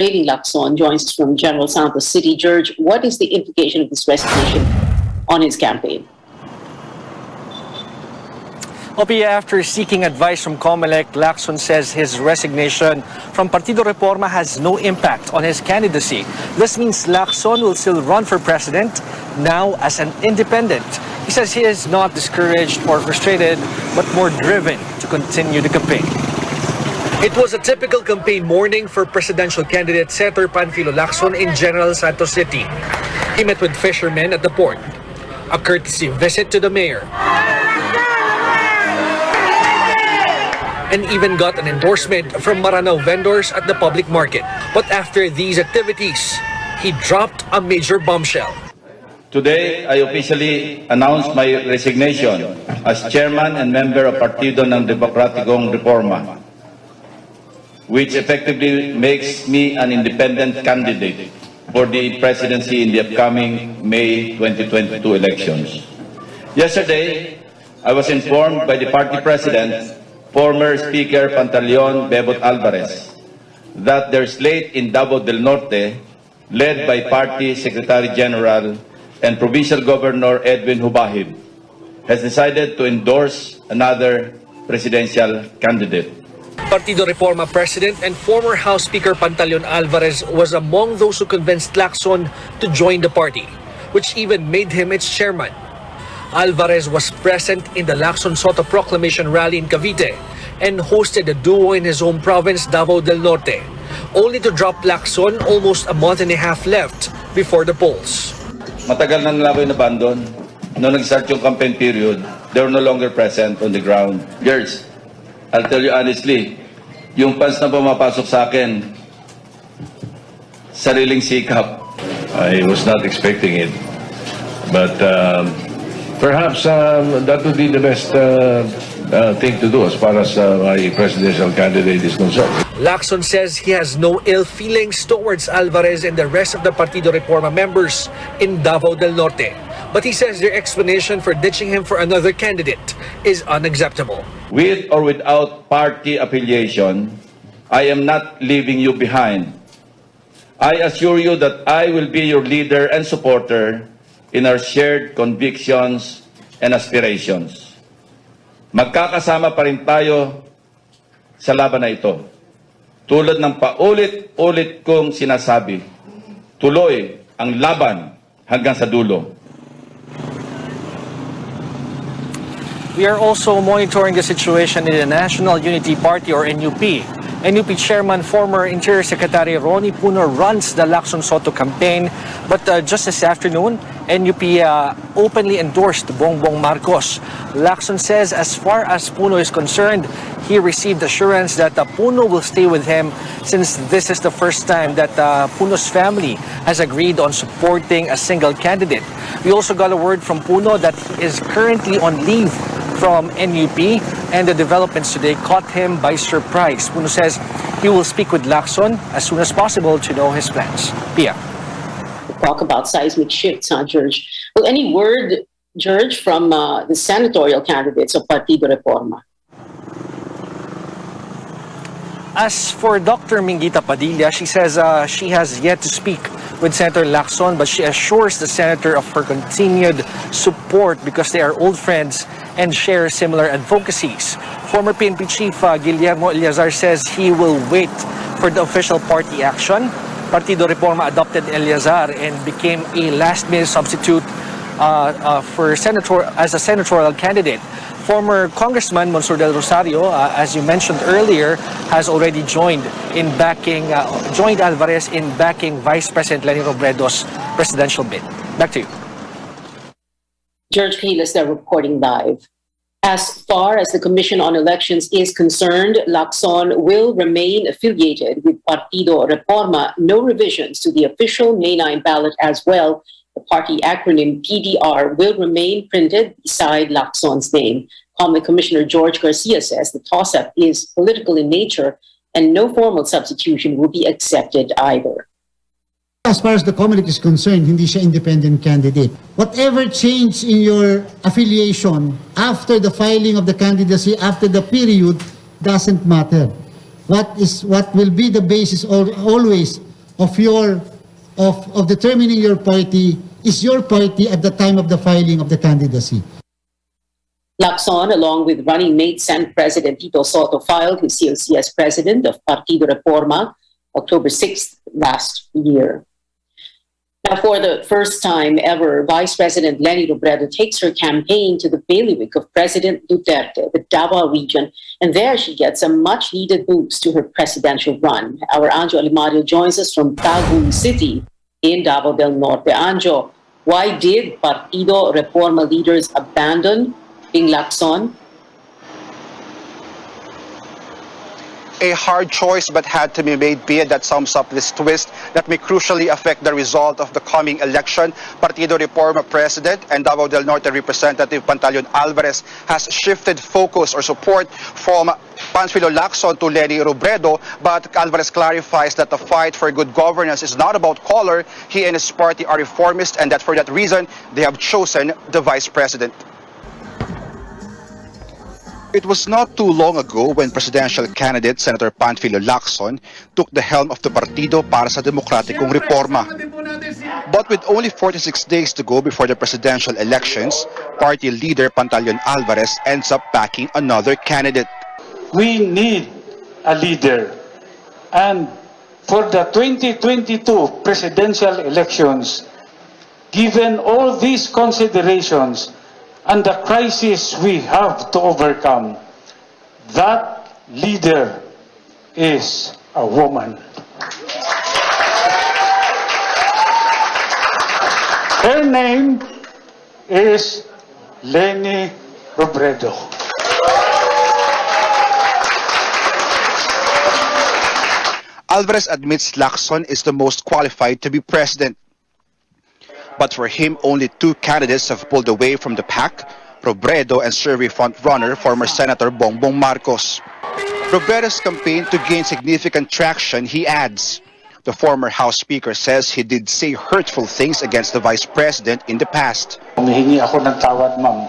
Lacson joins us from General Santos City. George, what is the implication of this resignation on his campaign? Opie, after seeking advice from COMELEC, Lacson says his resignation from Partido Reforma has no impact on his candidacy. This means Lacson will still run for president, now as an independent. He says he is not discouraged or frustrated, but more driven to continue the campaign. It was a typical campaign morning for presidential candidate Senator Panfilo Lacson in General Santos City. He met with fishermen at the port, a courtesy visit to the mayor, and even got an endorsement from Maranao vendors at the public market. But after these activities, he dropped a major bombshell. Today, I officially announce my resignation as chairman and member of Partido ng Demokratikong Reforma, which effectively makes me an independent candidate for the presidency in the upcoming May 2022 elections. Yesterday, I was informed by the party president, former Speaker Pantaleon Bebot Alvarez, that their slate in Davao del Norte, led by Party Secretary General and Provincial Governor Edwin Hubahib, has decided to endorse another presidential candidate. Partido Reforma President and former House Speaker Pantaleon Alvarez was among those who convinced Lacson to join the party, which even made him its chairman. Alvarez was present in the Lacson Soto Proclamation rally in Cavite and hosted a duo in his home province, Davao del Norte, only to drop Lacson almost a month and a half left before the polls. Matagal na nila ako in-abandon. Noong nag-start yung campaign period, they were no longer present on the ground. Girls, I'll tell you honestly, yung fans na pumapasok sa akin, sariling sikap. I was not expecting it, but perhaps that would be the best thing to do as far as my presidential candidate is concerned. Lacson says he has no ill feelings towards Alvarez and the rest of the Partido Reforma members in Davao del Norte. But he says their explanation for ditching him for another candidate is unacceptable. With or without party affiliation, I am not leaving you behind. I assure you that I will be your leader and supporter in our shared convictions and aspirations. Magkakasama pa rin tayo sa laban na ito. Tulad ng paulit-ulit kong sinasabi, tuloy ang laban hanggang sa dulo. We are also monitoring the situation in the National Unity Party or NUP. NUP Chairman, former Interior Secretary Ronnie Puno runs the Lacson Soto campaign, but just this afternoon, NUP openly endorsed Bongbong Marcos. Lacson says as far as Puno is concerned, he received assurance that Puno will stay with him since this is the first time that Puno's family has agreed on supporting a single candidate. We also got a word from Puno that he is currently on leave from NUP, and the developments today caught him by surprise. Puno says he will speak with Lacson as soon as possible to know his plans. Pia. Talk about seismic shifts, huh, George? Well, any word, George, from the senatorial candidates of Partido Reforma? As for Dr. Mingita Padilla, she says she has yet to speak with Senator Lacson, but she assures the senator of her continued support because they are old friends and share similar advocacies. Former PNP Chief Guillermo Eleazar says he will wait for the official party action. Partido Reforma adopted Eleazar and became a last-minute substitute for as a senatorial candidate. Former Congressman Monsur del Rosario, as you mentioned earlier, has already joined Alvarez in backing Vice President Leni Robredo's presidential bid. Back to you. George Quiles, they're reporting live. As far as the Commission on Elections is concerned, Lacson will remain affiliated with Partido Reforma. No revisions to the official May 9 ballot as well. The party acronym PDR will remain printed beside Lacson's name. COMELEC Commissioner George Garcia says the toss-up is political in nature and no formal substitution will be accepted either. As far as the COMELEC is concerned, hindi siya independent candidate. Whatever change in your affiliation after the filing of the candidacy, after the period, doesn't matter. What will be the basis always of determining your party is your party at the time of the filing of the candidacy. Lacson, along with running mate Senate President Tito Soto, filed his CLC as president of Partido Reforma October 6th last year. Now, for the first time ever, Vice President Leni Robredo takes her campaign to the bailiwick of President Duterte, the Davao region, and there she gets a much-needed boost to her presidential run. Our Anjo Alimario joins us from Tagum City in Davao del Norte. Anjo, why did Partido Reforma leaders abandon Ping Lacson? A hard choice but had to be made, Pia. That sums up this twist that may crucially affect the result of the coming election. Partido Reforma President and Davao del Norte Representative Pantaleon Alvarez has shifted focus or support from Panfilo Lacson to Leni Robredo, but Alvarez clarifies that the fight for good governance is not about color. He and his party are reformist, and that for that reason they have chosen the Vice President. It was not too long ago when presidential candidate Senator Panfilo Lacson took the helm of the Partido para sa Demokratikong Reforma. But with only 46 days to go before the presidential elections, party leader Pantaleon Alvarez ends up backing another candidate. We need a leader, and for the 2022 presidential elections, given all these considerations and the crisis we have to overcome, that leader is a woman. Her name is Leni Robredo. Alvarez admits Lacson is the most qualified to be president. But for him, only two candidates have pulled away from the pack, Robredo and survey frontrunner former Senator Bongbong Marcos. Robredo's campaign to gain significant traction, he adds. The former House Speaker says he did say hurtful things against the Vice President in the past. Humihingi ako ng tawad, ma'am.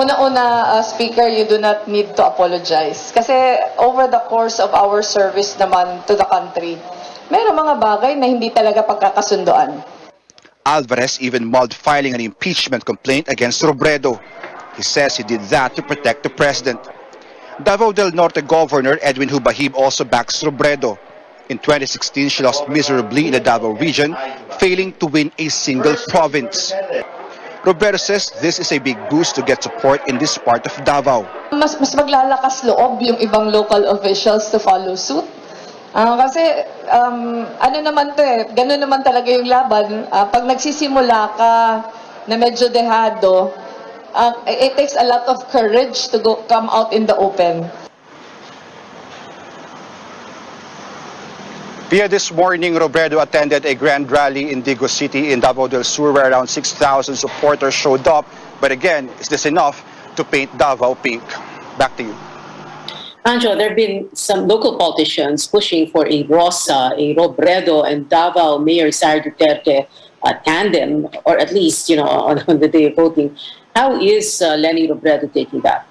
Una-una, Speaker, you do not need to apologize. Kasi over the course of our service naman to the country, mayroong mga bagay na hindi talaga pagkakasundoan. Alvarez even mulled filing an impeachment complaint against Robredo. He says he did that to protect the president. Davao del Norte Governor Edwin Hubahib also backs Robredo. In 2016, she lost miserably in the Davao region, failing to win a single province. Robredo says this is a big boost to get support in this part of Davao. Mas maglalakas loob yung ibang local officials to follow suit. Kasi ano naman to ganun naman talaga yung laban. Pag nagsisimula ka na medyo dehado, it takes a lot of courage to come out in the open. Via this morning, Robredo attended a grand rally in Digo City in Davao del Sur where around 6,000 supporters showed up. But again, is this enough to paint Davao pink? Back to you. Anjo, there have been some local politicians pushing for a Rosa, a Robredo and Davao Mayor Sara Duterte tandem, or at least, on the day of voting. How is Leni Robredo taking that?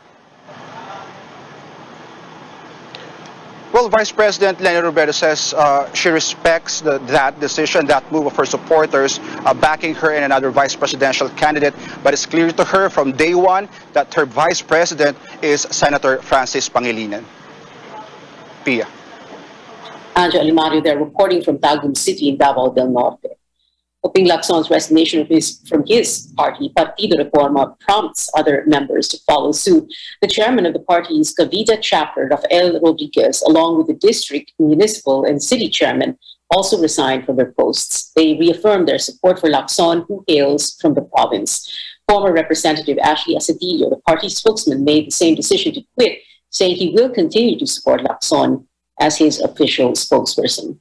Well, Vice President Leni Robredo says she respects that decision, that move of her supporters backing her and another vice presidential candidate. But it's clear to her from day one that her vice president is Senator Francis Pangilinan. Pia. Anjo Alimario there, reporting from Tagum City in Davao del Norte. Ping Lacson's resignation from his party, Partido Reforma, prompts other members to follow suit. The chairman of the party's Cavite chapter, Rafael Rodriguez, along with the district, municipal, and city chairman, also resigned from their posts. They reaffirmed their support for Lacson, who hails from the province. Former Representative Ashley Asadillo, the party spokesman, made the same decision to quit, saying he will continue to support Lacson as his official spokesperson.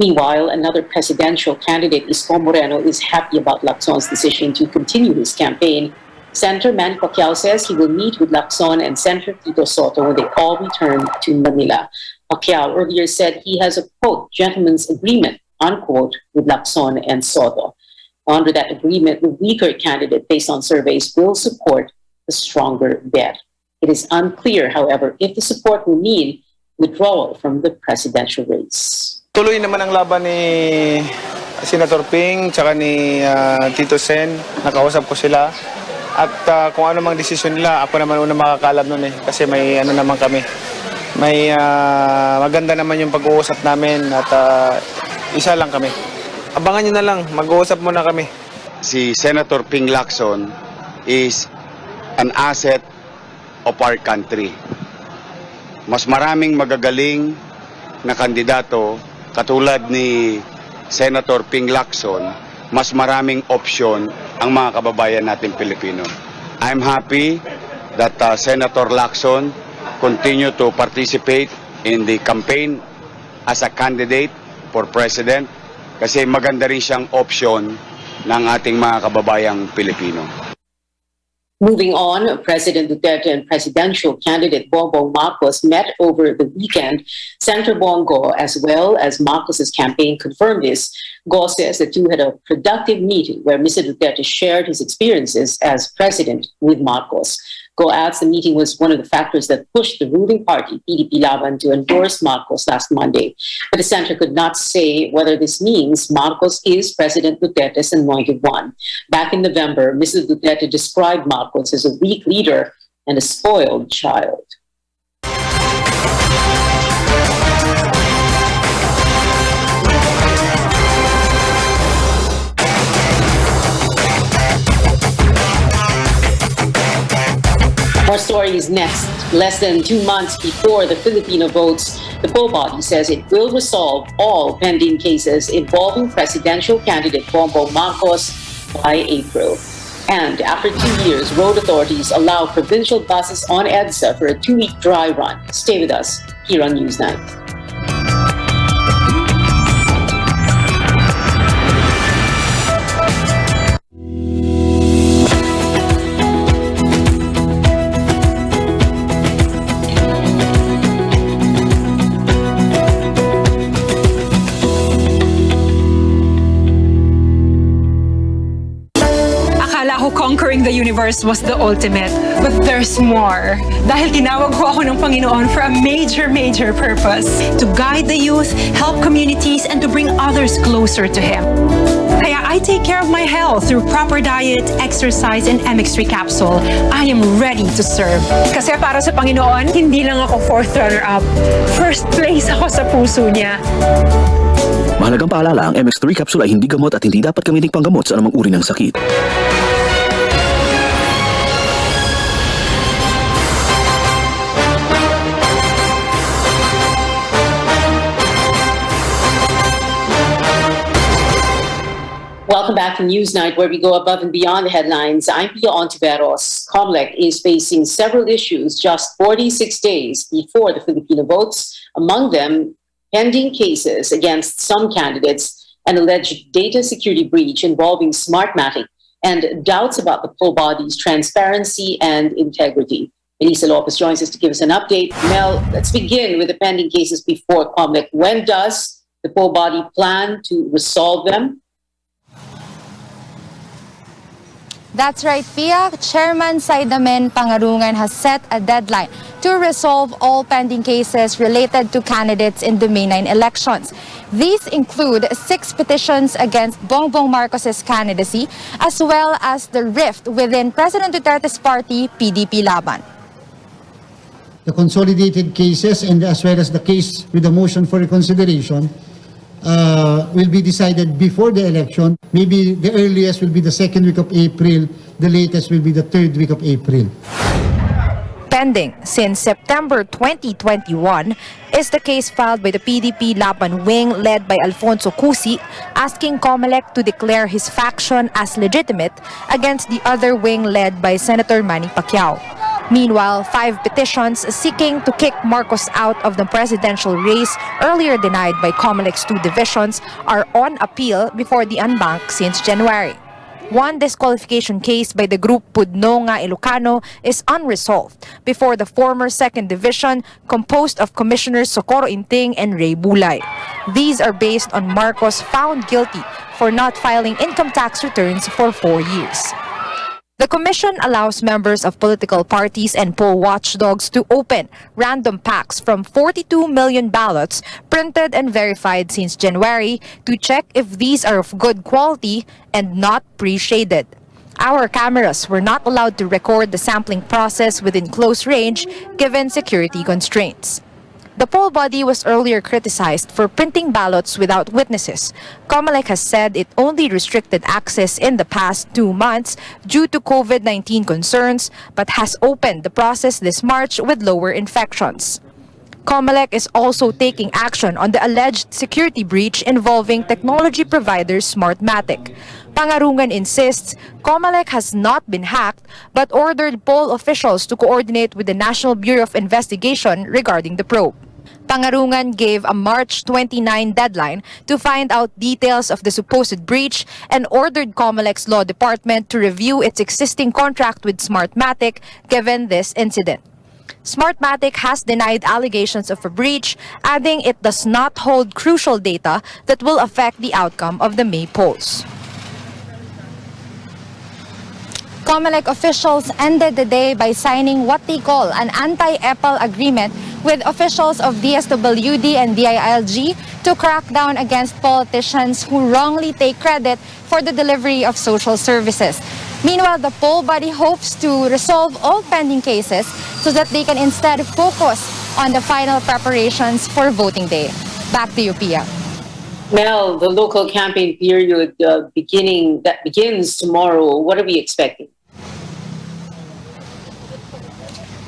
Meanwhile, another presidential candidate, Isko Moreno, is happy about Lacson's decision to continue his campaign. Senator Manny Pacquiao says he will meet with Lacson and Senator Tito Soto when they all return to Manila. Pacquiao earlier said he has a, quote, gentleman's agreement, unquote, with Lacson and Soto. Under that agreement, the weaker candidate, based on surveys, will support the stronger bet. It is unclear, however, if the support will mean withdrawal from the presidential race. Tuloy naman ang laban ni Senator Ping tsaka ni Tito Sen. Nakausap ko sila. At kung ano mang desisyon nila, ako naman una makakaalam nun kasi may ano naman kami. May maganda naman yung pag-uusap namin at isa lang kami. Abangan nyo na lang, mag-uusap muna kami. Si Senator Ping Lacson is an asset of our country. Mas maraming magagaling na kandidato katulad ni Senator Ping Lacson, mas maraming option ang mga kababayan natin Pilipino. I'm happy that Senator Lacson continue to participate in the campaign as a candidate for president kasi maganda rin siyang option ng ating mga kababayang Pilipino. Moving on, President Duterte and presidential candidate Bongbong Marcos met over the weekend. Senator Bongo, as well as Marcos's campaign, confirmed this. Go says the two had a productive meeting where Mr. Duterte shared his experiences as president with Marcos. Go adds the meeting was one of the factors that pushed the ruling party, PDP Laban, to endorse Marcos last Monday. But the senator could not say whether this means Marcos is President Duterte's anointed one. Back in November, Mr. Duterte described Marcos as a weak leader and a spoiled child. More stories next. Less than 2 months before the Filipino votes, the poll body says it will resolve all pending cases involving presidential candidate Bongbong Marcos by April. And after 2 years, road authorities allow provincial buses on EDSA for a 2-week dry run. Stay with us here on Newsnight. Conquering the universe was the ultimate, but there's more. Dahil tinawag ko ako ng Panginoon for a major purpose. To guide the youth, help communities, and to bring others closer to Him. Kaya I take care of my health through proper diet, exercise, and MX3 capsule. I am ready to serve. Kasi para sa Panginoon, hindi lang ako 4th runner-up. First place ako sa puso niya. Mahalagang paalala, ang MX3 capsule ay hindi gamot at hindi dapat gamiting panggamot sa anumang uri ng sakit. Welcome back to Newsnight, where we go above and beyond the headlines. I'm Pia Ontiveros. COMELEC is facing several issues just 46 days before the Filipino votes, among them pending cases against some candidates, an alleged data security breach involving Smartmatic, and doubts about the poll body's transparency and integrity. Melissa Lopez joins us to give us an update. Mel, let's begin with the pending cases before COMELEC. When does the poll body plan to resolve them? That's right, Pia. Chairman Saidamen Pangarungan has set a deadline to resolve all pending cases related to candidates in the May 9 elections. These include 6 petitions against Bongbong Marcos's candidacy, as well as the rift within President Duterte's party, PDP Laban. The consolidated cases and as well as the case with the motion for reconsideration will be decided before the election. Maybe the earliest will be the 2nd week of April, the latest will be the 3rd week of April. Pending since September 2021 is the case filed by the PDP Laban wing led by Alfonso Cusi, asking COMELEC to declare his faction as legitimate against the other wing led by Senator Manny Pacquiao. Meanwhile, 5 petitions seeking to kick Marcos out of the presidential race, earlier denied by COMELEC's 2 divisions, are on appeal before the Unbank since January. One disqualification case by the group Pudno Nga Ilocano is unresolved before the former 2nd Division, composed of Commissioners Socorro Inting and Ray Bulay. These are based on Marcos found guilty for not filing income tax returns for 4 years. The commission allows members of political parties and poll watchdogs to open random packs from 42 million ballots printed and verified since January to check if these are of good quality and not pre-shaded. Our cameras were not allowed to record the sampling process within close range given security constraints. The poll body was earlier criticized for printing ballots without witnesses. COMELEC has said it only restricted access in the past 2 months due to COVID-19 concerns, but has opened the process this March with lower infections. COMELEC is also taking action on the alleged security breach involving technology provider Smartmatic. Pangarungan insists COMELEC has not been hacked but ordered poll officials to coordinate with the National Bureau of Investigation regarding the probe. Pangarungan gave a March 29 deadline to find out details of the supposed breach and ordered COMELEC's law department to review its existing contract with Smartmatic given this incident. Smartmatic has denied allegations of a breach, adding it does not hold crucial data that will affect the outcome of the May polls. COMELEC officials ended the day by signing what they call an anti-EPAL agreement with officials of DSWD and DILG to crack down against politicians who wrongly take credit for the delivery of social services. Meanwhile, the poll body hopes to resolve all pending cases so that they can instead focus on the final preparations for voting day. Back to you, Pia. Mel, the local campaign period begins tomorrow. What are we expecting?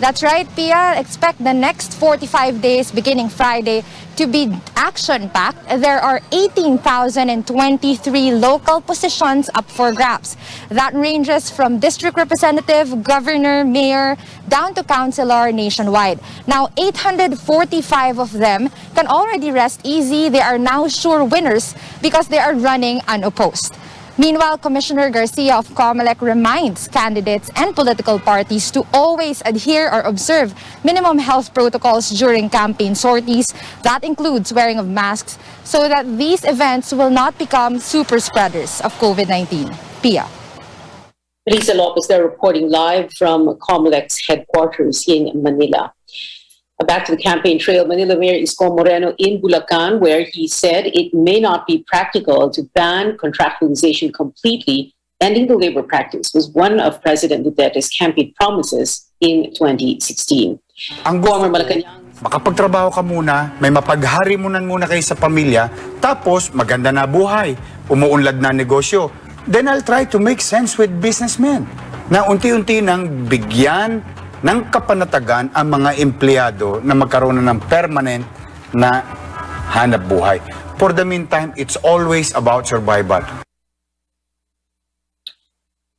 That's right, Pia. Expect the next 45 days beginning Friday to be action-packed. There are 18,023 local positions up for grabs. That ranges from district representative, governor, mayor, down to councilor nationwide. Now, 845 of them can already rest easy. They are now sure winners because they are running unopposed. Meanwhile, Commissioner Garcia of COMELEC reminds candidates and political parties to always adhere or observe minimum health protocols during campaign sorties. That includes wearing of masks so that these events will not become super spreaders of COVID-19. Pia. Lisa Lopez there reporting live from COMELEC's headquarters in Manila. Back to the campaign trail, Manila Mayor Isko Moreno in Bulacan, where he said it may not be practical to ban contractualization completely. Ending the labor practice was one of President Duterte's campaign promises in 2016. Ang former Malacanang, makapagtrabaho ka muna, may mapagharimunan muna kayo sa pamilya, tapos maganda na buhay, umuunlad na negosyo. Then I'll try to make sense with businessmen na unti-unti nang bigyan ng kapanatagan ang mga empleyado na magkaroon ng permanent na hanap buhay. For the meantime, it's always about survival.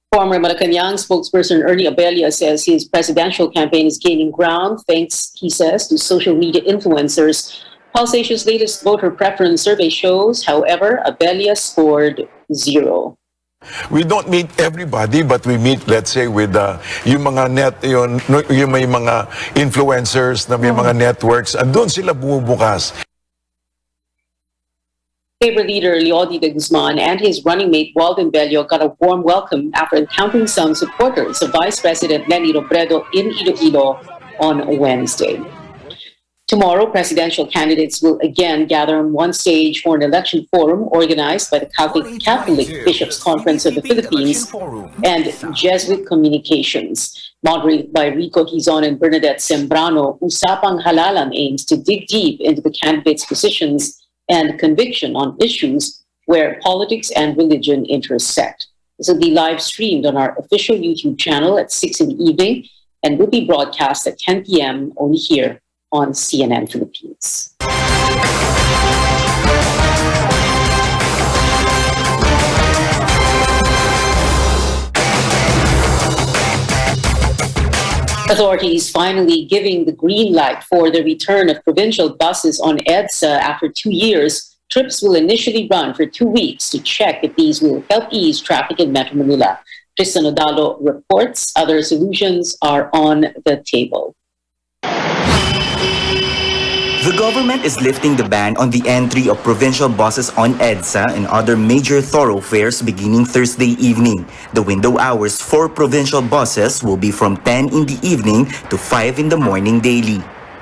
Former Malacanang spokesperson Ernie Abella says his presidential campaign is gaining ground thanks, he says, to social media influencers. Pulsation's latest voter preference survey shows, however, Abella scored 0. We don't meet everybody, but we meet, let's say, with yung mga yung may mga influencers na may mga networks, andun sila bumubukas. Labor leader Leody de Guzman and his running mate Walden Bello got a warm welcome after encountering some supporters of Vice President Leni Robredo in Iloilo on Wednesday. Tomorrow, presidential candidates will again gather on one stage for an election forum organized by the Catholic Bishops' Conference of the Philippines and Jesuit Communications. Moderated by Rico Hizon and Bernadette Sembrano, Usapang Halalan aims to dig deep into the candidates' positions and conviction on issues where politics and religion intersect. This will be live streamed on our official YouTube channel at 6 in the evening and will be broadcast at 10 p.m. only here on CNN Philippines. Authorities finally giving the green light for the return of provincial buses on EDSA after 2 years. Trips will initially run for 2 weeks to check if these will help ease traffic in Metro Manila. Tristan Odalo reports other solutions are on the table. The government is lifting the ban on the entry of provincial buses on EDSA and other major thoroughfares beginning Thursday evening. The window hours for provincial buses will be from 10 in the evening to 5 in the morning daily.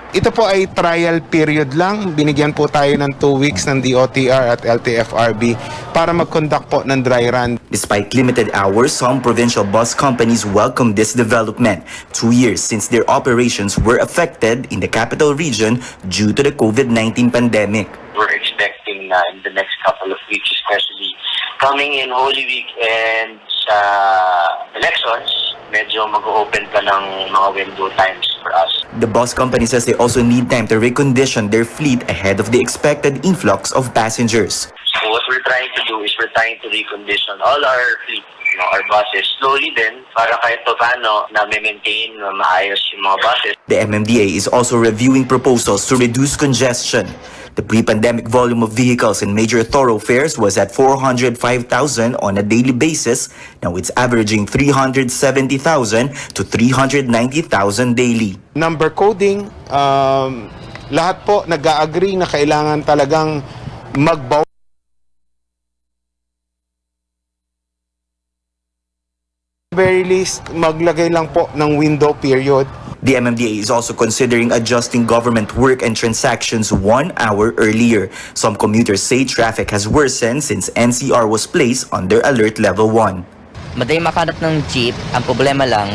Ito po ay trial period lang. Binigyan po tayo ng 2 weeks ng DOTR at LTFRB para mag-conduct po ng dry run. Despite limited hours, some provincial bus companies welcome this development 2 years since their operations were affected in the capital region due to the COVID-19 pandemic. We're expecting in the next couple of weeks, especially coming in Holy Week and elections, medyo mag-open pa ng mga window times for us. The bus company says they also need time to recondition their fleet ahead of the expected influx of passengers. So what we're trying to do is we're trying to recondition all our fleet, our buses, slowly din, para kahit paano na maintain na maayos yung mga buses. The MMDA is also reviewing proposals to reduce congestion. The pre-pandemic volume of vehicles in major thoroughfares was at 405,000 on a daily basis. Now it's averaging 370,000 to 390,000 daily. Number coding, lahat po nag-agree na kailangan talagang magbaw very least maglagay lang po ng window period. The MMDA is also considering adjusting government work and transactions 1 hour earlier. Some commuters say traffic has worsened since NCR was placed under Alert Level 1. Madali makanap ng jeep, ang problema lang,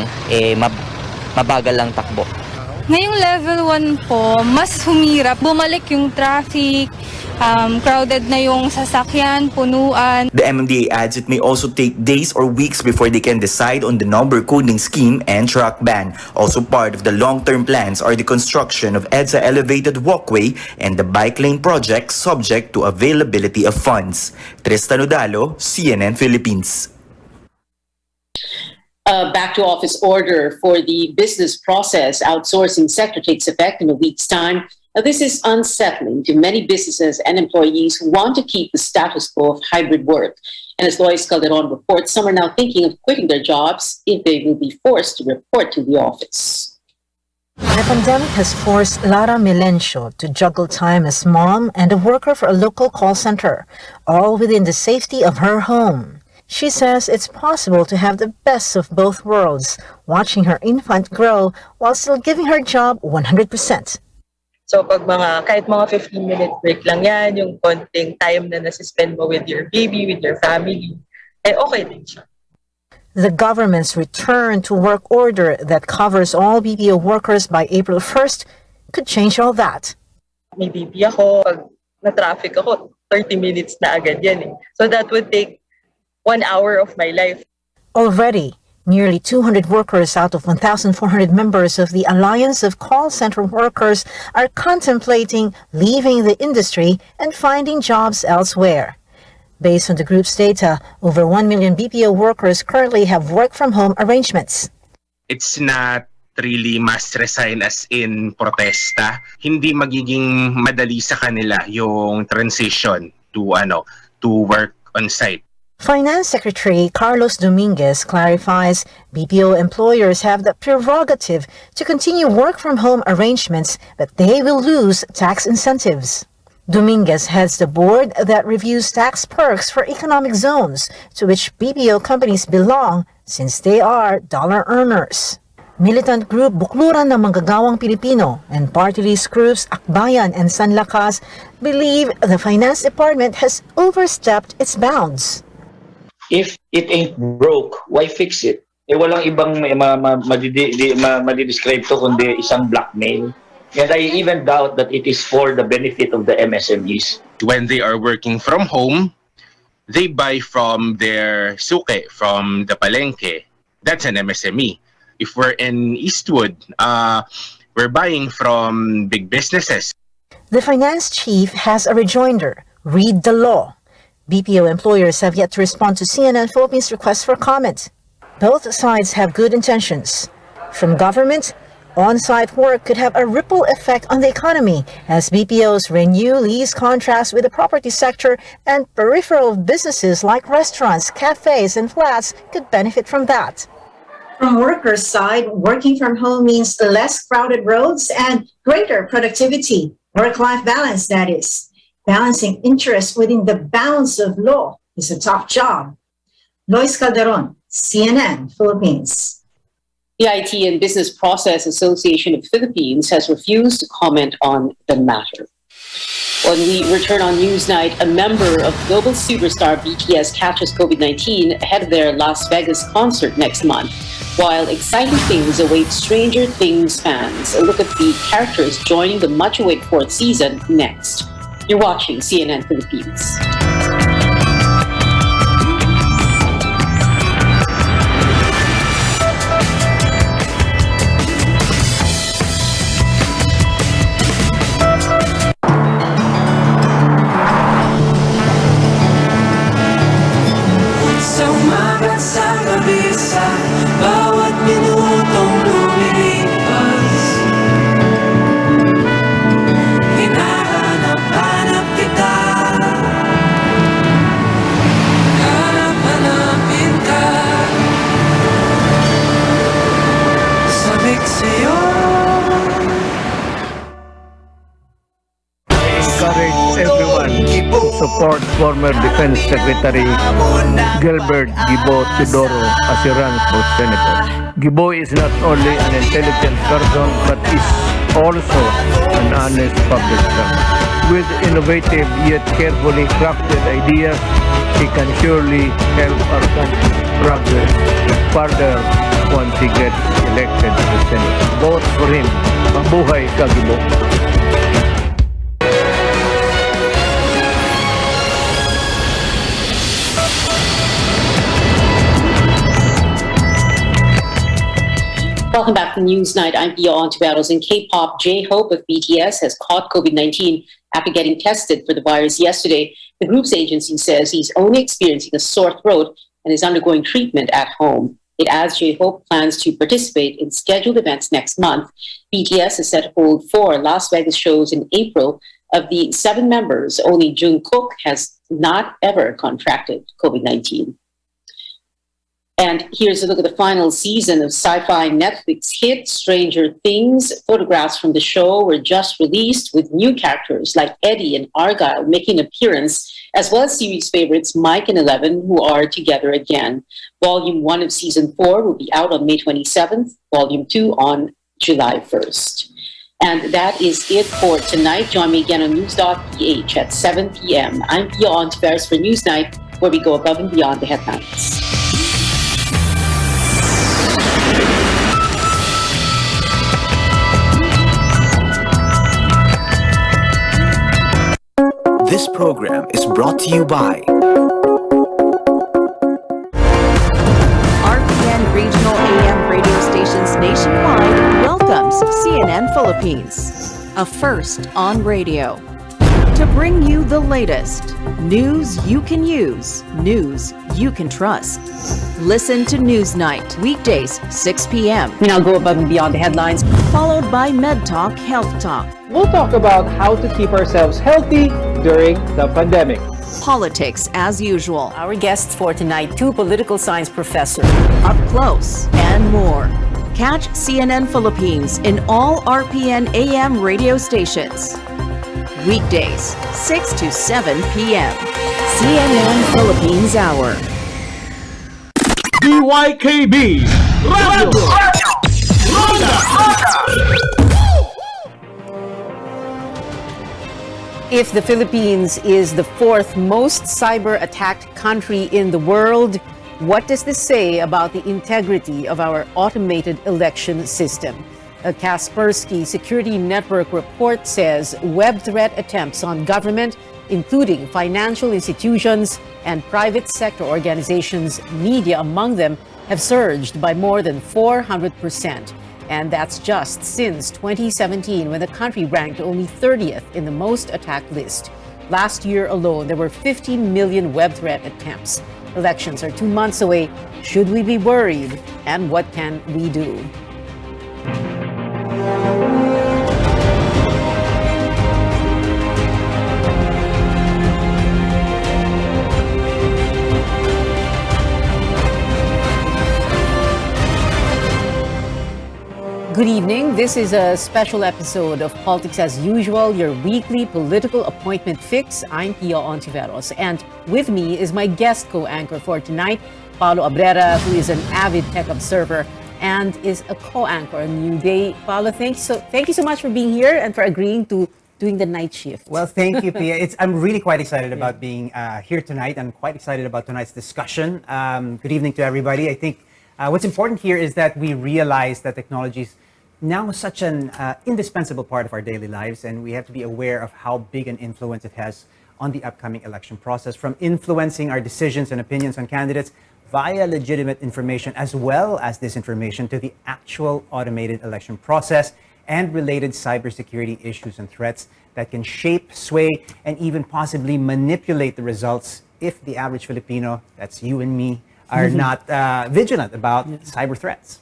mabagal lang takbo. Ngayong level 1 po, mas humirap. Bumalik yung traffic, crowded na yung sasakyan, punuan. The MMDA adds it may also take days or weeks before they can decide on the number coding scheme and truck ban. Also part of the long-term plans are the construction of EDSA elevated walkway and the bike lane project subject to availability of funds. Tristan Udalo, CNN Philippines. Back to office order for the business process outsourcing sector takes effect in a week's time. Now, this is unsettling to many businesses and employees who want to keep the status quo of hybrid work. And as Lois Calderon reports, some are now thinking of quitting their jobs if they will be forced to report to the office. The pandemic has forced Lara Milencio to juggle time as mom and a worker for a local call center, all within the safety of her home. She says it's possible to have the best of both worlds, watching her infant grow while still giving her job 100%. So kahit mga 15-minute break lang yan, yung konting time na nasispend mo with your baby, with your family, okay din siya. The government's return to work order that covers all BPO workers by April 1st could change all that. May baby ako, pag na-traffic ako, 30 minutes na agad yan. So that would take 1 hour of my life. Already, nearly 200 workers out of 1,400 members of the Alliance of Call Center Workers are contemplating leaving the industry and finding jobs elsewhere. Based on the group's data, over 1 million BPO workers currently have work-from-home arrangements. It's not really mass resign as in protesta. Hindi magiging madali sa kanila yung transition to work on site. Finance Secretary Carlos Dominguez clarifies BPO employers have the prerogative to continue work-from-home arrangements, but they will lose tax incentives. Dominguez heads the board that reviews tax perks for economic zones to which BPO companies belong since they are dollar earners. Militant group Bukluran ng Manggagawang Pilipino and party list groups Akbayan and Sanlakas believe the Finance Department has overstepped its bounds. If it ain't broke, why fix it? Walang ibang madidescribe to kundi isang blackmail. And I even doubt that it is for the benefit of the MSMEs. When they are working from home, they buy from their suke, from the palengke. That's an MSME. If we're in Eastwood, we're buying from big businesses. The finance chief has a rejoinder. Read the law. BPO employers have yet to respond to CNN Philippines' request for comment. Both sides have good intentions. From government, on-site work could have a ripple effect on the economy as BPOs renew lease contracts with the property sector, and peripheral businesses like restaurants, cafes, and flats could benefit from that. From workers' side, working from home means less crowded roads and greater productivity. Work-life balance, that is. Balancing interests within the bounds of law is a tough job. Lois Calderon, CNN, Philippines. The IT and Business Process Association of the Philippines has refused to comment on the matter. When we return on Newsnight, a member of global superstar BTS catches COVID-19 ahead of their Las Vegas concert next month, while exciting things await Stranger Things fans. A look at the characters joining the much-awaited fourth season next. You're watching CNN Philippines. Support former Defense Secretary Gilbert Gibo Teodoro as he runs for Senator. Gibo is not only an intelligent person but is also an honest public servant. With innovative yet carefully crafted ideas, he can surely help our country progress further once he gets elected to the Senate. Vote for him. Mabuhay ka, Gibo. Welcome back to Newsnight. I'm Pia Ontiveros. In K-pop, J-Hope of BTS has caught COVID-19 after getting tested for the virus yesterday. The group's agency says he's only experiencing a sore throat and is undergoing treatment at home. It adds J-Hope plans to participate in scheduled events next month. BTS is set to hold 4 Las Vegas shows in April. Of the 7 members, only Jungkook has not ever contracted COVID-19. And here's a look at the final season of sci-fi Netflix hit Stranger Things. Photographs from the show were just released with new characters like Eddie and Argyle making an appearance, as well as series favorites Mike and Eleven, who are together again. Volume 1 of Season 4 will be out on May 27th, Volume 2 on July 1st. And that is it for tonight. Join me again on News.ph at 7 p.m. I'm Pia Ontiveros for Newsnight, where we go above and beyond the headlines. This program is brought to you by RPN Regional AM radio stations nationwide welcomes CNN Philippines, a first on radio. To bring you the latest news you can use, news you can trust. Listen to Newsnight, weekdays, 6 p.m. We now go above and beyond the headlines. Followed by Med Talk, Health Talk. We'll talk about how to keep ourselves healthy during the pandemic. Politics as usual. Our guests for tonight, 2 political science professors. Up close and more. Catch CNN Philippines in all RPN AM radio stations. Weekdays, 6 to 7 p.m. CNN Philippines Hour. DYKB Radio. If the Philippines is the 4th most cyber-attacked country in the world, what does this say about the integrity of our automated election system? A Kaspersky Security Network report says web threat attempts on government, including financial institutions and private sector organizations, media among them, have surged by more than 400%. And that's just since 2017, when the country ranked only 30th in the most attacked list. Last year alone, there were 15 million web threat attempts. Elections are 2 months away. Should we be worried? And what can we do? Good evening. This is a special episode of Politics as Usual, your weekly political appointment fix. I'm Pia Ontiveros, and with me is my guest co-anchor for tonight, Paolo Abrera, who is an avid tech observer and is a co-anchor on New Day. Paolo, thank you so much for being here and for agreeing to doing the night shift. Well, thank you, Pia. I'm really quite excited about being here tonight. I'm quite excited about tonight's discussion. Good evening to everybody. I think what's important here is that we realize that technology is now such an indispensable part of our daily lives, and we have to be aware of how big an influence it has on the upcoming election process, from influencing our decisions and opinions on candidates via legitimate information as well as disinformation to the actual automated election process and related cybersecurity issues and threats that can shape, sway, and even possibly manipulate the results if the average Filipino, that's you and me, are not vigilant about cyber threats.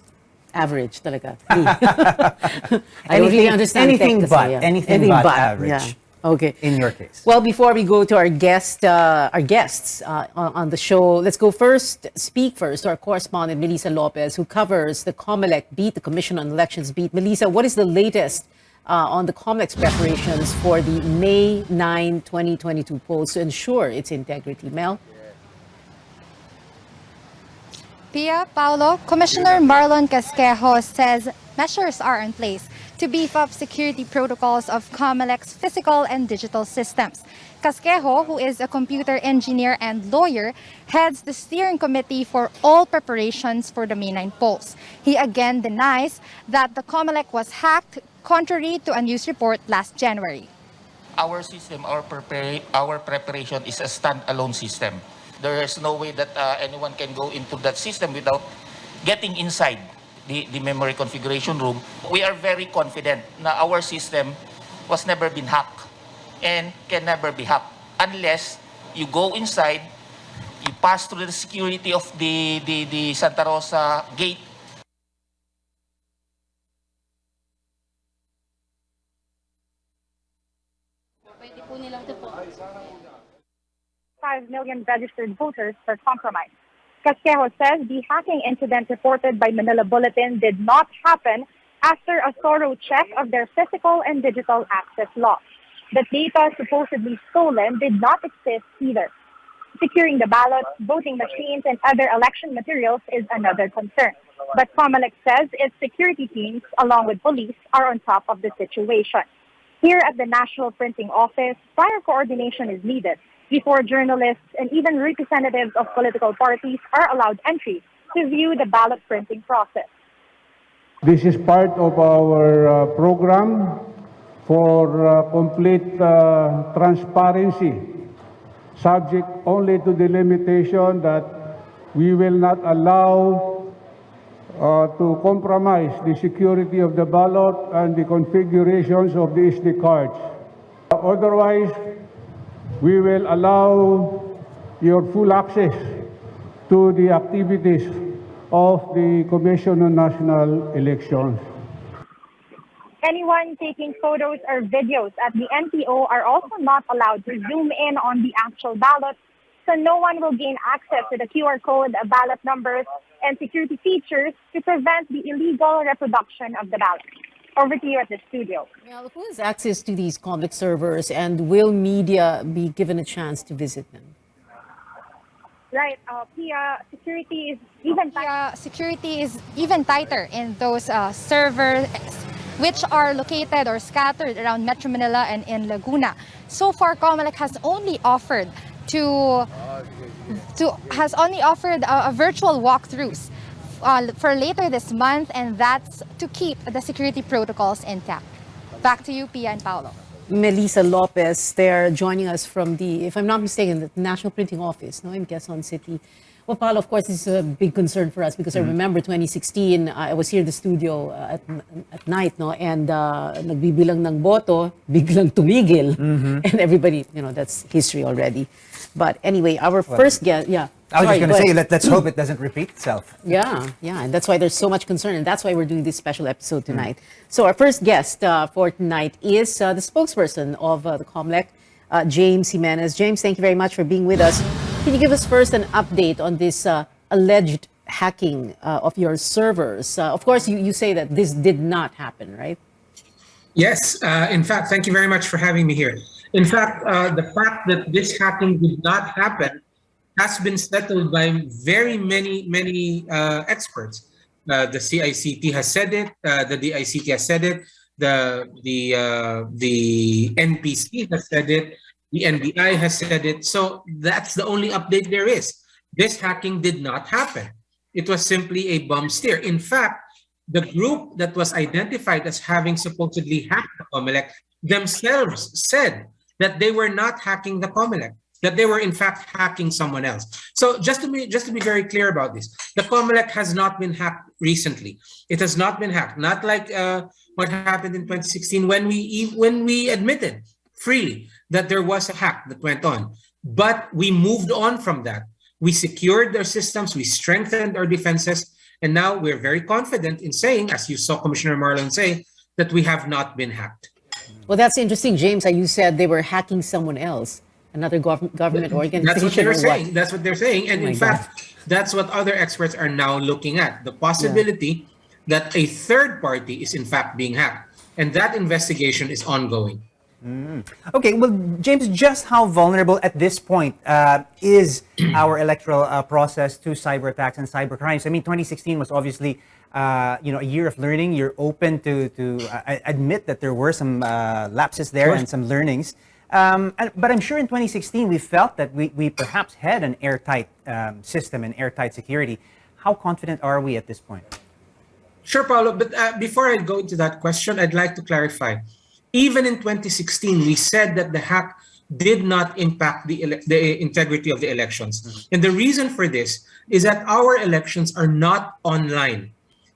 Average talaga. I don't really understand anything tech, but, yeah. anything but average. Yeah. Okay. In your case. Well, before we go to our guests on the show, let's speak first to our correspondent, Melissa Lopez, who covers the COMELEC beat, the Commission on Elections beat. Melissa, what is the latest on the COMELEC's preparations for the May 9, 2022 polls to ensure its integrity? Mel? Pia, Paolo, Commissioner Marlon Casquejo says measures are in place to beef up security protocols of COMELEC's physical and digital systems. Casquejo, who is a computer engineer and lawyer, heads the steering committee for all preparations for the May 9 polls. He again denies that the COMELEC was hacked, contrary to a news report last January. Our system, our preparation is a standalone system. There is no way that anyone can go into that system without getting inside the memory configuration room. We are very confident that our system was never been hacked and can never be hacked unless you go inside, you pass through the security of the Santa Rosa gate. $5 million registered voters were compromised. Casquejo says the hacking incident reported by Manila Bulletin did not happen after a thorough check of their physical and digital access logs. The data supposedly stolen did not exist either. Securing the ballots, voting machines, and other election materials is another concern. But COMELEC says its security teams, along with police, are on top of the situation. Here at the National Printing Office, prior coordination is needed before journalists and even representatives of political parties are allowed entry to view the ballot printing process. This is part of our program for complete transparency, subject only to the limitation that we will not allow to compromise the security of the ballot and the configurations of the SD cards. Otherwise, we will allow your full access to the activities of the Commission on National Elections. Anyone taking photos or videos at the NPO are also not allowed to zoom in on the actual ballot, so no one will gain access to the QR code, ballot numbers, and security features to prevent the illegal reproduction of the ballot. Over to you at the studio. Well, who has access to these COMELEC servers, and will media be given a chance to visit them? Right, Pia, security is even tighter in those servers which are located or scattered around Metro Manila and in Laguna. So far, COMELEC has only offered a virtual walkthroughs for later this month, and that's to keep the security protocols intact. Back to you, Pia and Paolo. Melissa Lopez, they're joining us from the, if I'm not mistaken, the National Printing Office, in Quezon City. Well, Paolo, of course, this is a big concern for us because I remember 2016, I was here in the studio at night, and nagbibilang ng boto, biglang tumigil, and everybody, that's history already. But anyway, our first guest, I was just going to say, let's hope it doesn't repeat itself. Yeah, and that's why there's so much concern, and that's why we're doing this special episode tonight. So our first guest for tonight is the spokesperson of the COMELEC, James Jimenez. James, thank you very much for being with us. Can you give us first an update on this alleged hacking of your servers. Of course, you say that this did not happen, right? Yes, in fact, thank you very much for having me here. In fact, the fact that this hacking did not happen has been settled by very many experts. The CICT has said it. The DICT has said it. The NPC has said it. The NBI has said it. So that's the only update there is. This hacking did not happen. It was simply a bum steer. In fact, the group that was identified as having supposedly hacked the COMELEC themselves said that they were not hacking the COMELEC, that they were in fact hacking someone else. So just to be very clear about this, the COMELEC has not been hacked recently. It has not been hacked. Not like what happened in 2016 when we admitted freely that there was a hack that went on. But we moved on from that. We secured their systems, we strengthened our defenses, and now we're very confident in saying, as you saw Commissioner Marlon say, that we have not been hacked. Well, that's interesting, James. You said they were hacking someone else, another government organization. That's what they're or saying. what? That's what they're saying. And Oh in my fact, that's what other experts are now looking at. The possibility that a third party is in fact being hacked. And that investigation is ongoing. Okay, well, James, just how vulnerable at this point is our electoral process to cyber attacks and cyber crimes? I mean, 2016 was obviously a year of learning. You're open to admit that there were some lapses there and some learnings. But I'm sure in 2016 we felt that we perhaps had an airtight system and airtight security. How confident are we at this point? Sure, Paolo. But before I go into that question, I'd like to clarify. Even in 2016, we said that the hack did not impact the integrity of the elections. And the reason for this is that our elections are not online.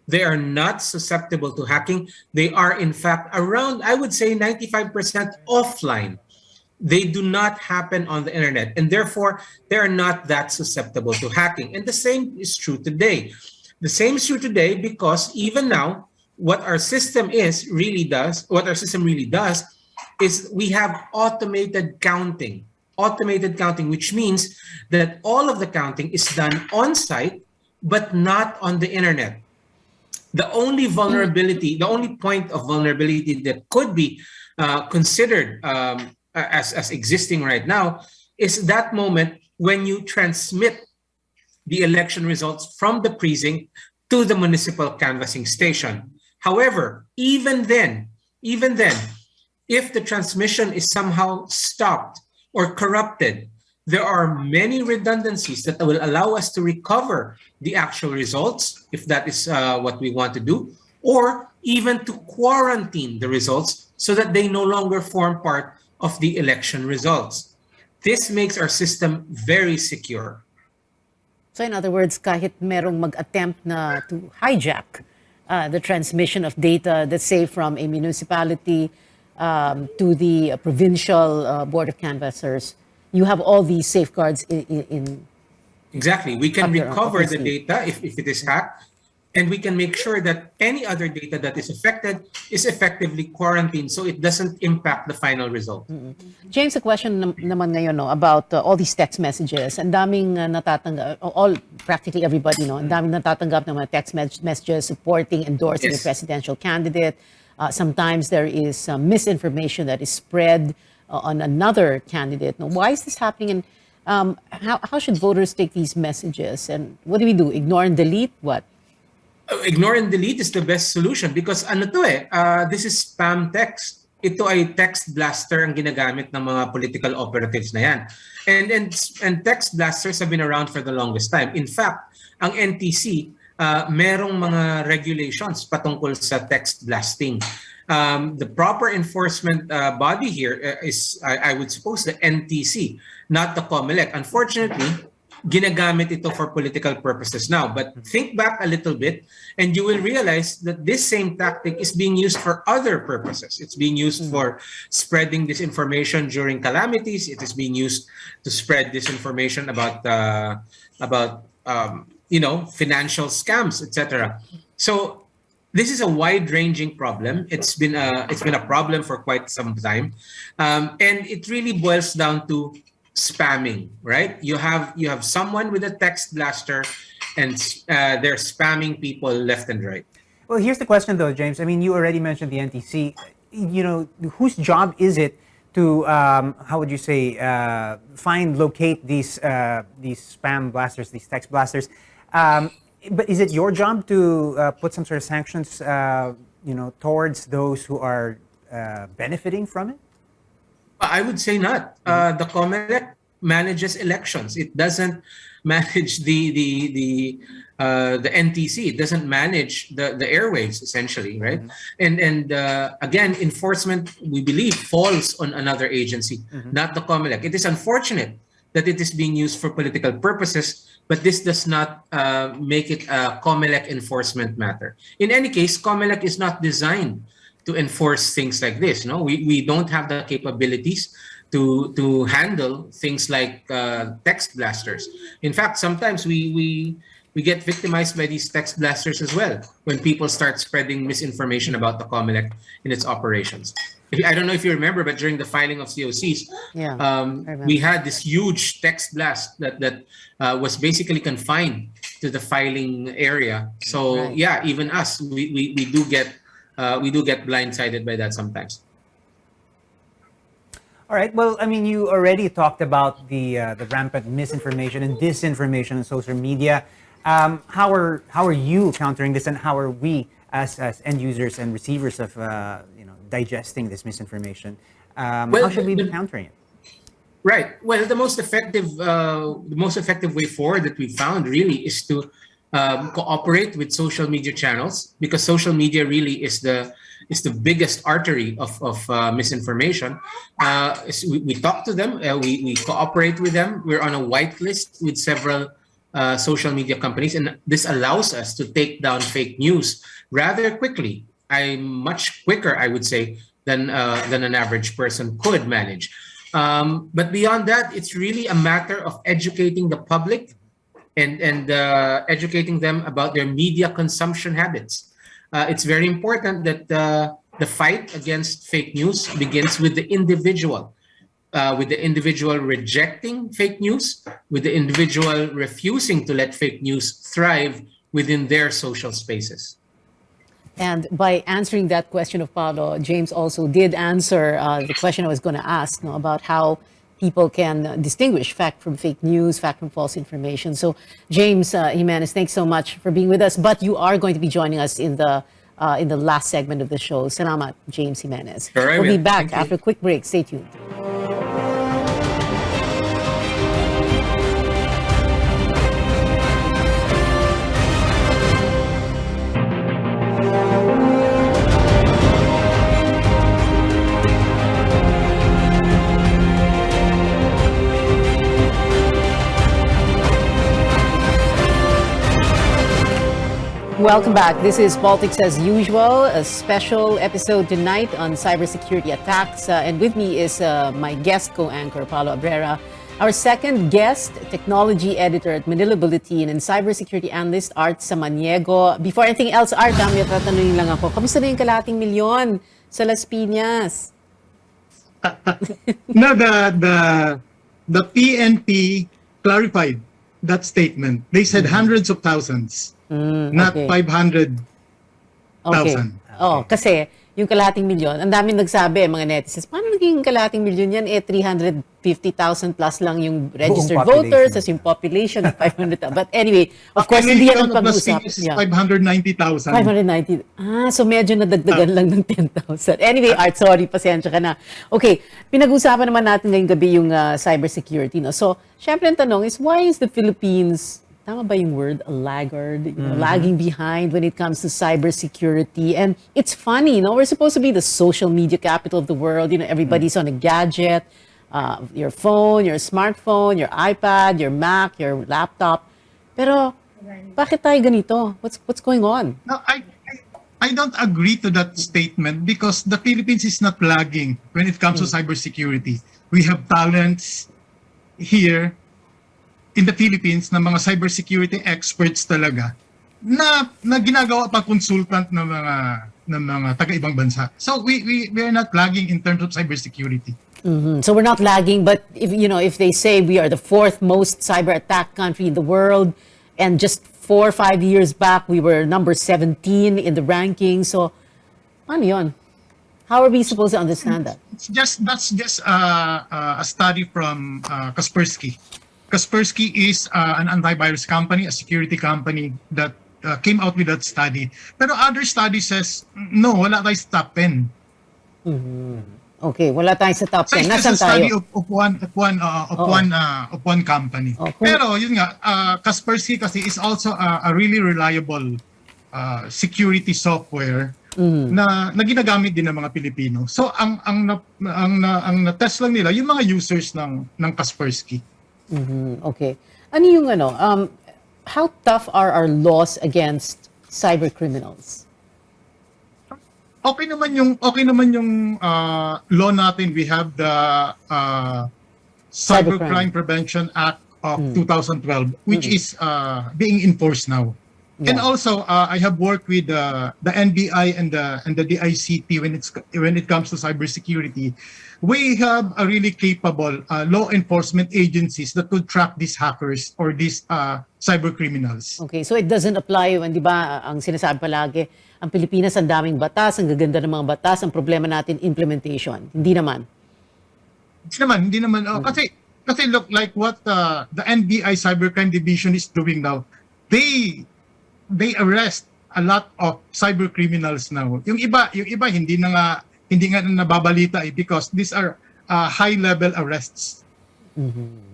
They are not susceptible to hacking. They are, in fact, around, I would say, 95% offline. They do not happen on the internet, and therefore, they are not that susceptible to hacking. And the same is true today. The same is true today because even now, what our system really does is we have automated counting, which means that all of the counting is done on site, but not on the internet. The only vulnerability, the only point of vulnerability that could be considered as existing right now is that moment when you transmit the election results from the precinct to the municipal canvassing station. However, even then, if the transmission is somehow stopped or corrupted, there are many redundancies that will allow us to recover the actual results, if that is what we want to do, or even to quarantine the results so that they no longer form part of the election results. This makes our system very secure. So in other words, kahit merong mag-attempt na to hijack the transmission of data, let's say from a municipality to the provincial board of canvassers, you have all these safeguards in Exactly. We can recover the obviously. data if it is hacked, and we can make sure that any other data that is affected is effectively quarantined so it doesn't impact the final result. James, a question naman ngayon about all these text messages. Ang daming natatanggap, practically everybody, ang daming natatanggap ng mga text messages supporting, endorsing Yes. a presidential candidate. Sometimes there is misinformation that is spread on another candidate. Now, why is this happening, and how should voters take these messages? And what do? Ignore and delete? What? Ignore and delete is the best solution because this is spam text. Ito ay text blaster ang ginagamit ng mga political operatives na yan. And text blasters have been around for the longest time. In fact, ang NTC, merong mga regulations patungkol sa text blasting. The proper enforcement body here is, I would suppose, the NTC, not the COMELEC. Unfortunately, ginagamit ito for political purposes now. But think back a little bit and you will realize that this same tactic is being used for other purposes. It's being used for spreading disinformation during calamities. It is being used to spread disinformation about financial scams, etc. So this is a wide-ranging problem. It's been a problem for quite some time, and it really boils down to spamming, right? You have someone with a text blaster and they're spamming people left and right. Well, here's the question though, James. I mean, you already mentioned the NTC. You know, whose job is it to, how would you say, locate these spam blasters, these text blasters? But is it your job to put some sort of sanctions, towards those who are benefiting from it? I would say not. The COMELEC manages elections. It doesn't manage the NTC. It doesn't manage the airwaves, essentially, right? And again, enforcement, we believe, falls on another agency, not the COMELEC. It is unfortunate that it is being used for political purposes, but this does not make it a COMELEC enforcement matter. In any case, COMELEC is not designed to enforce things like this. No, we don't have the capabilities to handle things like text blasters. In fact, sometimes we get victimized by these text blasters as well when people start spreading misinformation about the COMELEC in its operations. I don't know if you remember, but during the filing of COCs, we had this huge text blast that was basically confined to the filing area. So yeah, even us, we do get blindsided by that sometimes. All right. Well, I mean, you already talked about the rampant misinformation and disinformation on social media. How are you countering this, and how are we as end users and receivers of digesting this misinformation? How should we be countering it? Right. Well, the most effective way forward that we found really is to cooperate with social media channels, because social media really is the biggest artery of misinformation. We talk to them, we cooperate with them. We're on a whitelist with several social media companies, and this allows us to take down fake news rather quickly. Much quicker, I would say, than an average person could manage. But beyond that, it's really a matter of educating the public and educating them about their media consumption habits. It's very important that the fight against fake news begins with the individual rejecting fake news, with the individual refusing to let fake news thrive within their social spaces. And by answering that question of Paolo, James also did answer the question I was going to ask about how people can distinguish fact from fake news, fact from false information. So, James Jimenez, thanks so much for being with us. But you are going to be joining us in the last segment of the show. Salamat, James Jimenez. Right, we'll be back after a quick break. Stay tuned. Welcome back. This is Politics as Usual, a special episode tonight on cybersecurity attacks. And with me is my guest co-anchor, Paolo Abrera. Our second guest, technology editor at Manila Bulletin and cybersecurity analyst, Art Samaniego. Before anything else, Art, may tatanungin lang ako. Kamusta na yung kalating milyon sa Las Piñas? No, the PNP clarified that statement. They said hundreds of thousands. Not 500,000. Okay. Kasi yung kalahating milyon, ang daming nagsabi, mga netizens, paano naging kalahating milyon yan? 350,000 plus lang yung registered voters, as yung population of 500,000. But anyway, of course, hindi yan ang pag-usap. 590,000. 590. So medyo nadagdagan lang ng 10,000. Anyway, Art, sorry, pasensya ka na. Okay, pinag-usapan naman natin ngayong gabi yung cybersecurity. No? So, syempre ang tanong is, why is the Philippines, tama ba yung word, a laggard, lagging behind when it comes to cybersecurity? And it's funny, we're supposed to be the social media capital of the world. Everybody's on a gadget, your phone, your smartphone, your iPad, your Mac, your laptop. Pero, bakit tayo ganito? What's going on? No, I don't agree to that statement because the Philippines is not lagging when it comes to cybersecurity. We have talents here in the Philippines na mga cybersecurity experts talaga na ginagawa pa consultant ng mga taga-ibang bansa. So we are not lagging in terms of cybersecurity. So we're not lagging, but if they say we are the fourth most cyber attack country in the world and just 4 or 5 years back, we were number 17 in the ranking. So, ano yun? How are we supposed to understand that? That's just a study from Kaspersky. Kaspersky is an antivirus company, a security company that came out with that study. Pero other study says, no, wala tayo sa top 10. Okay, wala tayo sa top 10. So it's Nasaan a study tayo? of one company. Pero yun nga, Kaspersky kasi is also a really reliable security software na ginagamit din ng mga Pilipino. So ang na-test lang nila yung mga users ng Kaspersky. Okay. Ano yung how tough are our laws against cyber criminals? Okay naman yung law natin. We have the Cybercrime Prevention Act of 2012, which is being enforced now. Yeah. And also, I have worked with the NBI and the DICT when it comes to cybersecurity. We have a really capable law enforcement agencies that could track these hackers or these cyber criminals. Okay, so it doesn't apply when, di ba, ang sinasabi palagi, ang Pilipinas ang daming batas, ang gaganda ng mga batas, ang problema natin implementation. Hindi naman. Hindi naman. Kasi look like what the NBI Cybercrime Division is doing now. They arrest a lot of cyber criminals now. Yung iba hindi nga nababalita because these are high-level arrests.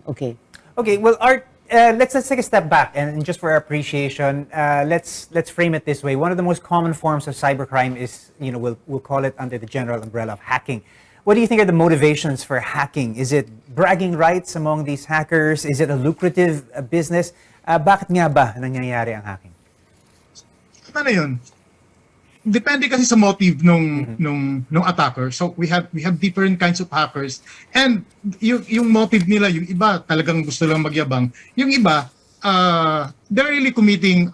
Okay. Okay, well, Art, let's take a step back and just for our appreciation, let's frame it this way. One of the most common forms of cybercrime is, we'll call it under the general umbrella of hacking. What do you think are the motivations for hacking? Is it bragging rights among these hackers? Is it a lucrative business? Bakit nga ba nangyayari ang hacking? Ano yun? Depende kasi sa motive nung attacker. So we have different kinds of hackers, and yung motive nila, yung iba talagang gusto lang magyabang, yung iba they're really committing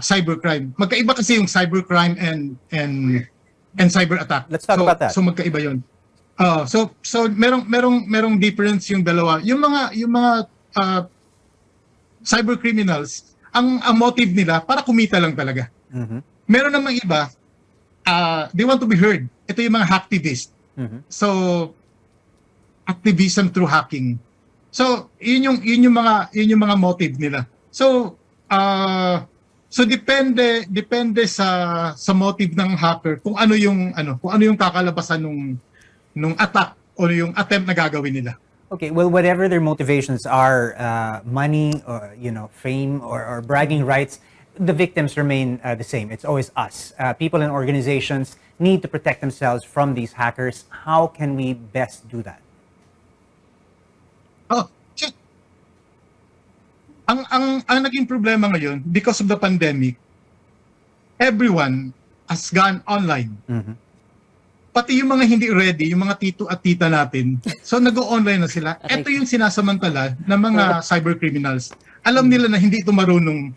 cybercrime. Magkaiba kasi yung cybercrime and cyber attack. Let's talk about that. So magkaiba yun. So merong difference yung dalawa. Yung mga cyber criminals, ang motive nila para kumita lang talaga. Meron namang iba, they want to be heard. Ito yung mga hacktivist. So activism through hacking. So yun yung mga motive nila. So depende sa motive ng hacker kung ano yung kakalabasan nung attack o yung attempt na gagawin nila. Okay, well, whatever their motivations are, money or fame or bragging rights, the victims remain the same. It's always us. People and organizations need to protect themselves from these hackers. How can we best do that? Ang naging problema ngayon, because of the pandemic, everyone has gone online. Pati yung mga hindi ready, yung mga tito at tita natin, so nag-o-online na sila. Ito yung sinasamantala ng mga cyber criminals. Alam nila na hindi ito marunong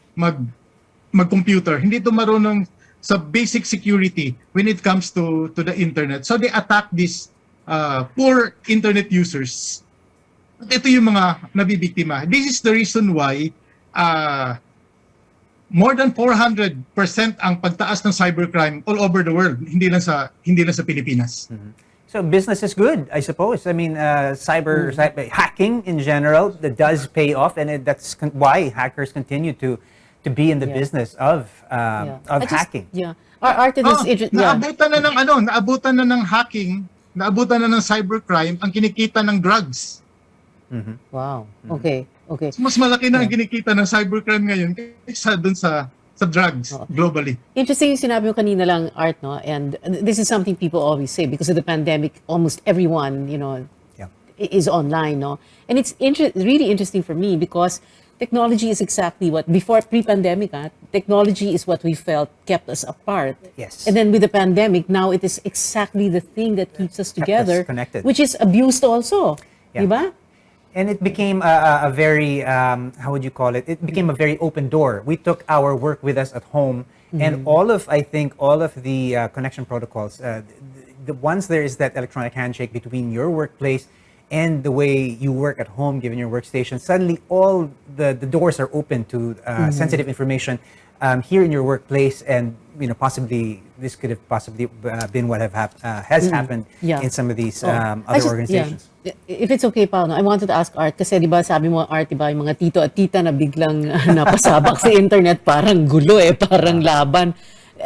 mag-computer, hindi ito marunong sa basic security when it comes to the internet. So they attack these poor internet users. At ito yung mga nabibiktima. This is the reason why more than 400% ang pagtaas ng cybercrime all over the world, hindi lang sa Pilipinas. So business is good, I suppose. I mean, cyber hacking in general, that does pay off, and that's why hackers continue to be in the business of hacking. Naabutan na ng hacking, naabutan na ng cybercrime ang kinikita ng drugs. Wow. Okay. Mas malaki na ang kinikita ng cybercrime ngayon kaysa dun sa drugs globally. Interesting yung sinabi mo kanina lang, Art, no? And this is something people always say because of the pandemic, almost everyone, is online, no? And it's really interesting for me because technology is exactly what, before pre-pandemic, technology is what we felt kept us apart. Yes. And then with the pandemic, now it is exactly the thing that keeps us together, connected. which is abused also. Yeah. Diba? And it became a very, how would you call it? It became a very open door. We took our work with us at home, and all of the connection protocols, once there is that electronic handshake between your workplace and the way you work at home, given your workstation, suddenly all the doors are open to sensitive information here in your workplace, and possibly this could have possibly been what has happened in some of these other organizations. Yeah. If it's okay, Paolo, I wanted to ask Art, kasi di ba sabi mo, Art, diba, yung mga tito at tita na biglang napasabak sa internet, parang gulo parang laban.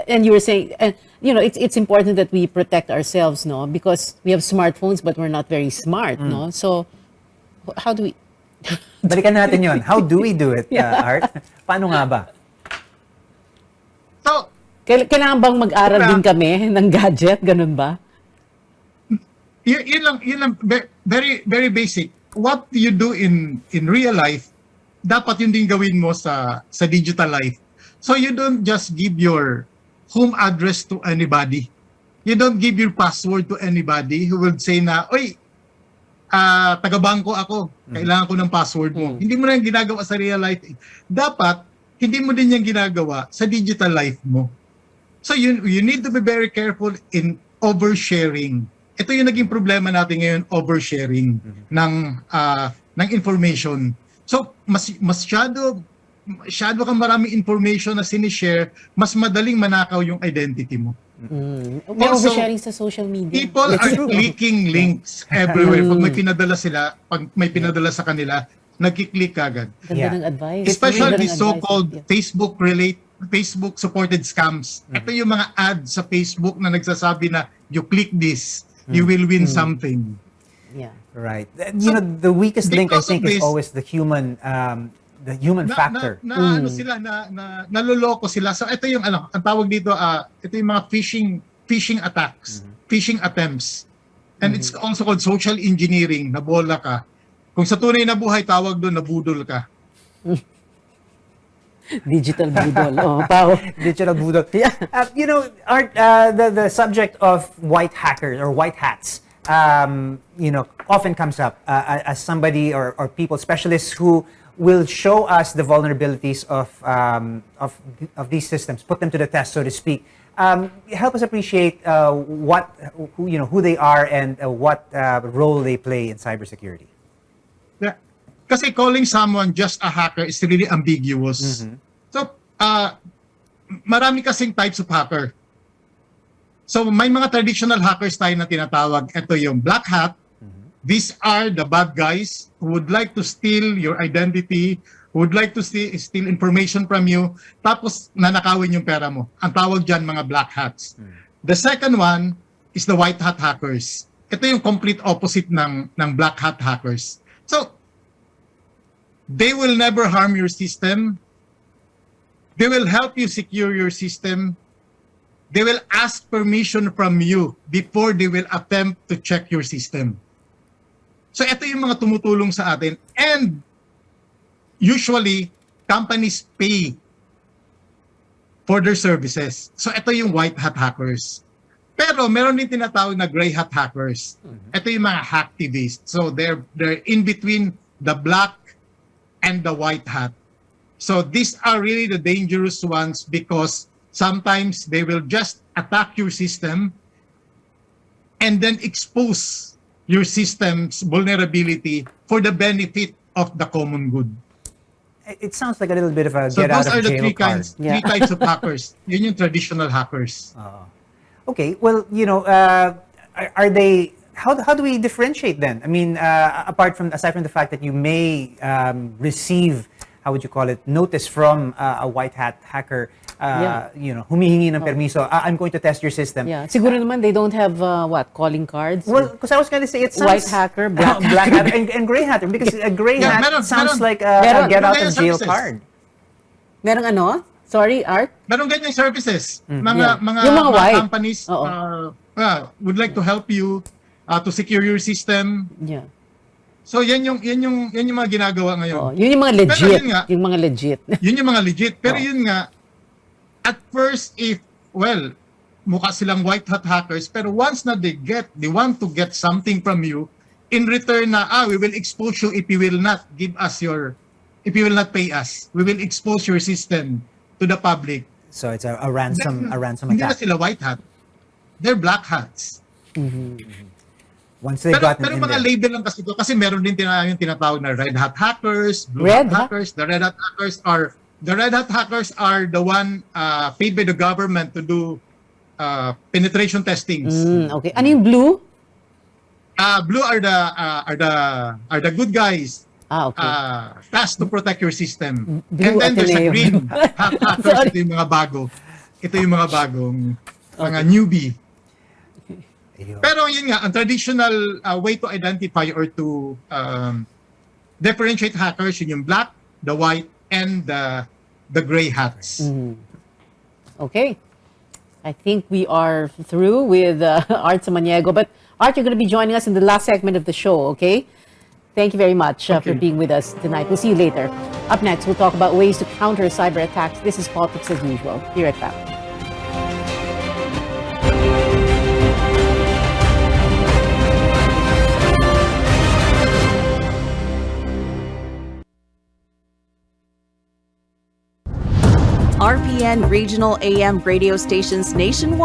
And you were saying, it's important that we protect ourselves, no? Because we have smartphones, but we're not very smart, no? So, how do we... Balikan natin yun. How do we do it, Art? Paano nga ba? So, kailangan bang mag-aral din kami ng gadget? Ganun ba? yun lang, very, very basic. What you do in real life, dapat yun din gawin mo sa digital life. So you don't just give your home address to anybody. You don't give your password to anybody who would say na, oy, taga-bangko ako, kailangan ko ng password mo. Hindi mo na yung ginagawa sa real life. Dapat, hindi mo din yung ginagawa sa digital life mo. So you need to be very careful in oversharing. Ito yung naging problema natin ngayon, oversharing ng information. So masyado kang maraming information na sinishare, mas madaling manakaw yung identity mo. May oversharing sa social media. People are clicking links everywhere. Pag may pinadala sa kanila, nagkiklik agad. Ganda ng advice. Especially the so-called Facebook supported scams. Ito yung mga ads sa Facebook na nagsasabi na you click this, you will win something. Yeah. Right. The weakest link, I think, is always the human factor. Naloloko sila. So ito yung ang tawag dito, ito yung mga phishing attacks, phishing attempts. And it's also called social engineering, nabola ka. Kung sa tunay na buhay, tawag doon, nabudol ka. Digital budol. Oh, Pao. Digital budol. Yeah. Art, the subject of white hackers or white hats, often comes up as somebody or people, specialists who will show us the vulnerabilities of these systems, put them to the test, so to speak. Help us appreciate who they are and what role they play in cybersecurity. Yeah. Kasi calling someone just a hacker is really ambiguous. So, marami kasing types of hacker. So, may mga traditional hackers tayo na tinatawag. Ito yung black hat. These are the bad guys who would like to steal your identity, who would like to steal information from you, tapos nanakawin yung pera mo. Ang tawag dyan, mga black hats. The second one is the white hat hackers. Ito yung complete opposite ng black hat hackers. So, they will never harm your system. They will help you secure your system. They will ask permission from you before they will attempt to check your system. So ito yung mga tumutulong sa atin. And usually, companies pay for their services. So ito yung white hat hackers. Pero meron din tinatawag na gray hat hackers. Ito yung mga hacktivists. So they're in between the black and the white hat. So these are really the dangerous ones because sometimes they will just attack your system and then expose your system's vulnerability for the benefit of the common good. It sounds like a little bit of a So get out those of are the jail three card. types of hackers. Yun yung traditional hackers. Okay, well, are they? How do we differentiate then? I mean, aside from the fact that you may receive, how would you call it, notice from a white hat hacker, humihingi ng permiso. I'm going to test your system. Yeah, siguro naman they don't have calling cards. Well, because I was going to say it sounds white hacker, black hacker, and gray hatter, because a gray hat sounds like a get out of jail card. Merong ano? Sorry, Art? Merong ganyang services. Yung Mga white companies would like to help you to secure your system. Yeah. So yan yung mga ginagawa ngayon. Yun yung mga legit. Pero yun nga, yung mga legit. Yun yung mga legit. Pero yun nga, at first, mukha silang white hat hackers, pero once na they want to get something from you, in return na, we will expose you if you will not pay us. We will expose your system to the public. So it's a ransom Hindi na attack. sila white hat. They're black hats. Once they Pero, got pero in mga there. label lang kasi ito kasi meron din yung tinatawag na red hat hackers, blue Red hat hackers. The red hat hackers are the one paid by the government to do penetration testings. Okay. Ano yung blue? Blue are the good guys. Okay. Tasked to protect your system. Blue And then there's a Ateneo. green hackers. Ito yung mga bago. Ito yung mga bagong mga newbie. Pero yun nga, ang traditional way to identify or to differentiate hackers, yun yung black, the white, and the gray hats. Okay. I think we are through with Art Samaniego. But Art, you're going to be joining us in the last segment of the show, okay? Thank you very much for being with us tonight. We'll see you later. Up next, we'll talk about ways to counter cyber attacks. This is Politics as Usual. Be right back. RPN regional AM radio stations nationwide